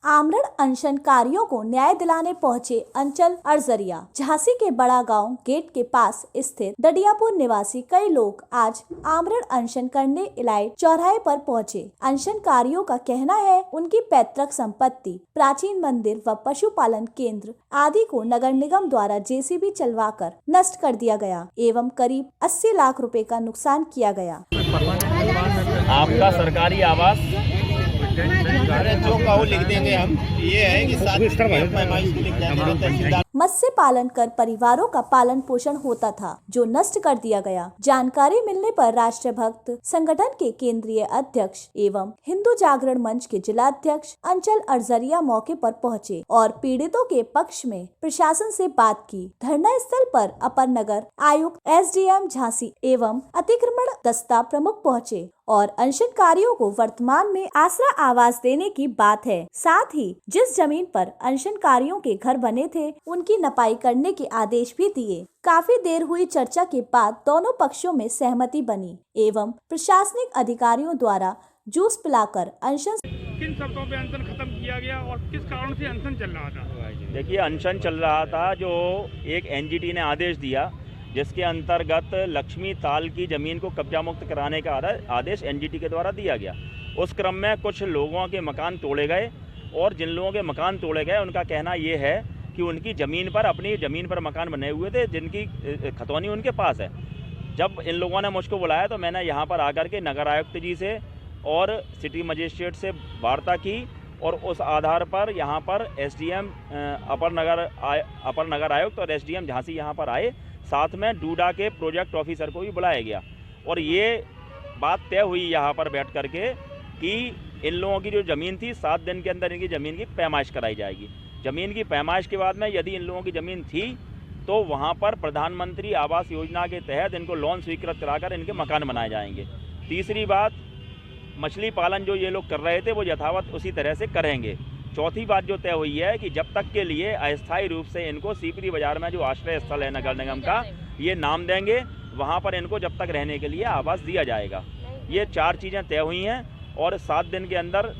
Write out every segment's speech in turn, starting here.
आमरण अनशनकारियों को न्याय दिलाने पहुंचे अंचल अरजरिया। झांसी के बड़ा गांव गेट के पास स्थित दडियापुर निवासी कई लोग आज आमरण अनशन करने इलाइट चौराहे पर पहुंचे। अनशनकारियों का कहना है उनकी पैतृक संपत्ति, प्राचीन मंदिर व पशुपालन केंद्र आदि को नगर निगम द्वारा जेसीबी चलवाकर नष्ट कर दिया गया एवं करीब 80 लाख रुपए का नुकसान किया गया। आपका सरकारी आवास जो कहो लिख देंगे हम। ये है कि मत्स्य पालन कर परिवारों का पालन पोषण होता था, जो नष्ट कर दिया गया। जानकारी मिलने पर राष्ट्र भक्त संगठन के केंद्रीय अध्यक्ष एवं हिंदू जागरण मंच के जिलाध्यक्ष अंचल अरजरिया मौके पर पहुंचे और पीड़ितों के पक्ष में प्रशासन से बात की। धरना स्थल पर अपर नगर आयुक्त एसडीएम झांसी एवं अतिक्रमण दस्ता प्रमुख पहुंचे और अनशनकारियों को वर्तमान में आसरा आवास देने की बात है। साथ ही जिस जमीन पर अनशनकारियों के घर बने थे उनकी नपाई करने के आदेश भी दिए। काफी देर हुई चर्चा के बाद दोनों पक्षों में सहमति बनी एवं प्रशासनिक अधिकारियों द्वारा जूस पिलाकर अनशन। किन शर्तों पे अनशन खत्म किया गया और किस कारण से अनशन चल रहा था? देखिए, अनशन चल रहा था जो एक एनजीटी ने आदेश दिया, जिसके अंतर्गत लक्ष्मी ताल की ज़मीन को कब्जा मुक्त कराने का आदेश एनजीटी के द्वारा दिया गया। उस क्रम में कुछ लोगों के मकान तोड़े गए और जिन लोगों के मकान तोड़े गए उनका कहना ये है कि उनकी ज़मीन पर, अपनी ज़मीन पर मकान बने हुए थे जिनकी खतौनी उनके पास है। जब इन लोगों ने मुझको बुलाया तो मैंने यहाँ पर आकर के नगर आयुक्त जी से और सिटी मजिस्ट्रेट से वार्ता की और उस आधार पर यहाँ पर एसडीएम अपर नगर आयुक्त और एसडीएम झांसी यहाँ पर आए। साथ में डूडा के प्रोजेक्ट ऑफिसर को भी बुलाया गया और ये बात तय हुई यहाँ पर बैठ करके कि इन लोगों की जो ज़मीन थी 7 दिन के अंदर इनकी ज़मीन की पैमाइश कराई जाएगी। ज़मीन की पैमाइश के बाद में यदि इन लोगों की ज़मीन थी तो वहाँ पर प्रधानमंत्री आवास योजना के तहत इनको लोन स्वीकृत कराकर इनके मकान बनाए जाएंगे। तीसरी बात, मछली पालन जो ये लोग कर रहे थे वो यथावत उसी तरह से करेंगे। चौथी बात जो तय हुई है कि जब तक के लिए अस्थायी रूप से इनको सीपरी बाजार में जो आश्रय स्थल है नगर निगम का, ये नाम देंगे, वहाँ पर इनको जब तक रहने के लिए आवास दिया जाएगा। ये 4 चीज़ें तय हुई हैं और 7 दिन के अंदर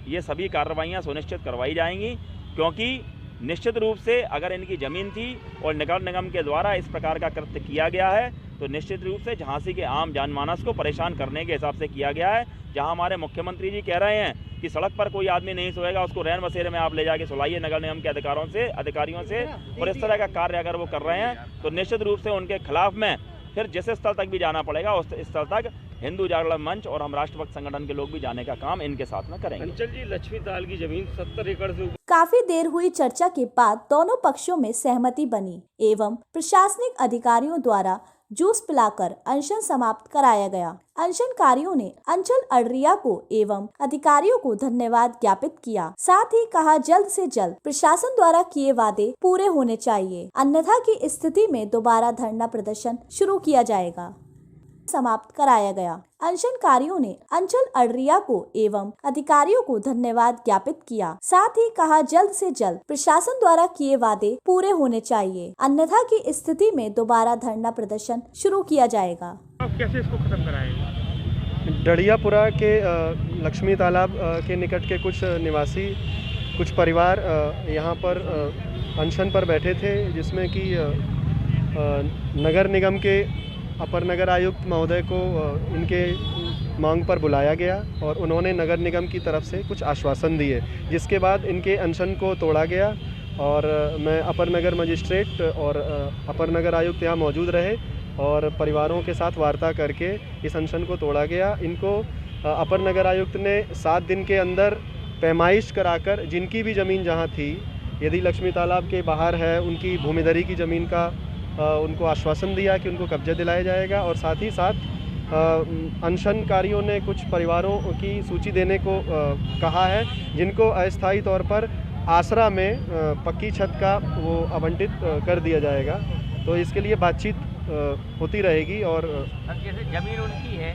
ये सभी कार्रवाइयाँ सुनिश्चित करवाई जाएंगी, क्योंकि निश्चित रूप से अगर इनकी ज़मीन थी और नगर निगम के द्वारा इस प्रकार का कृत्य किया गया है तो निश्चित रूप से झांसी के आम जनमानस को परेशान करने के हिसाब से किया गया है। जहां हमारे मुख्यमंत्री जी कह रहे हैं कि सड़क पर कोई आदमी नहीं सोएगा, उसको रैन बसेरे में आप ले जाके सुलाइए नगर निगम के अधिकारियों से, और इस तरह का कार्य अगर वो कर रहे हैं तो निश्चित रूप से उनके खिलाफ में फिर जिस स्तर तक भी जाना पड़ेगा उस स्तर तक हिंदू जागरण मंच और हम राष्ट्रभक्त संगठन के लोग भी जाने का काम इनके साथ में करेंगे। अंचल जी, लक्ष्मी ताल की जमीन 70 एकड़ से काफी देर हुई चर्चा के बाद दोनों पक्षों में सहमति बनी एवं प्रशासनिक अधिकारियों द्वारा जूस पिलाकर अनशन समाप्त कराया गया। अनशनकारियों ने अंचल अररिया को एवं अधिकारियों को धन्यवाद ज्ञापित किया। साथ ही कहा जल्द से जल्द प्रशासन द्वारा किए वादे पूरे होने चाहिए, अन्यथा की स्थिति में दोबारा धरना प्रदर्शन शुरू किया जाएगा। समाप्त कराया गया। अनशनकारियों ने अंचल अररिया को एवं अधिकारियों को धन्यवाद ज्ञापित किया। साथ ही कहा जल्द से जल्द प्रशासन द्वारा किए वादे पूरे होने चाहिए, अन्यथा की स्थिति में दोबारा धरना प्रदर्शन शुरू किया जाएगा। अब कैसे इसको खत्म कराएंगे? दडियापुरा के लक्ष्मी तालाब के निकट के कुछ निवासी, कुछ परिवार यहाँ पर अनशन पर बैठे थे, जिसमें कि नगर निगम के अपर नगर आयुक्त महोदय को इनके मांग पर बुलाया गया और उन्होंने नगर निगम की तरफ से कुछ आश्वासन दिए, जिसके बाद इनके अनशन को तोड़ा गया और मैं अपर नगर मजिस्ट्रेट और अपर नगर आयुक्त यहाँ मौजूद रहे और परिवारों के साथ वार्ता करके इस अनशन को तोड़ा गया। इनको अपर नगर आयुक्त ने 7 दिन के अंदर पैमाइश कराकर जिनकी भी ज़मीन जहाँ थी, यदि लक्ष्मी तालाब के बाहर है उनकी भूमिधरी की ज़मीन का उनको आश्वासन दिया कि उनको कब्जा दिलाया जाएगा और साथ ही साथ अनशनकारियों ने कुछ परिवारों की सूची देने को कहा है जिनको अस्थायी तौर पर आसरा में पक्की छत का वो आवंटित कर दिया जाएगा। तो इसके लिए बातचीत होती रहेगी और जैसे जमीन उनकी है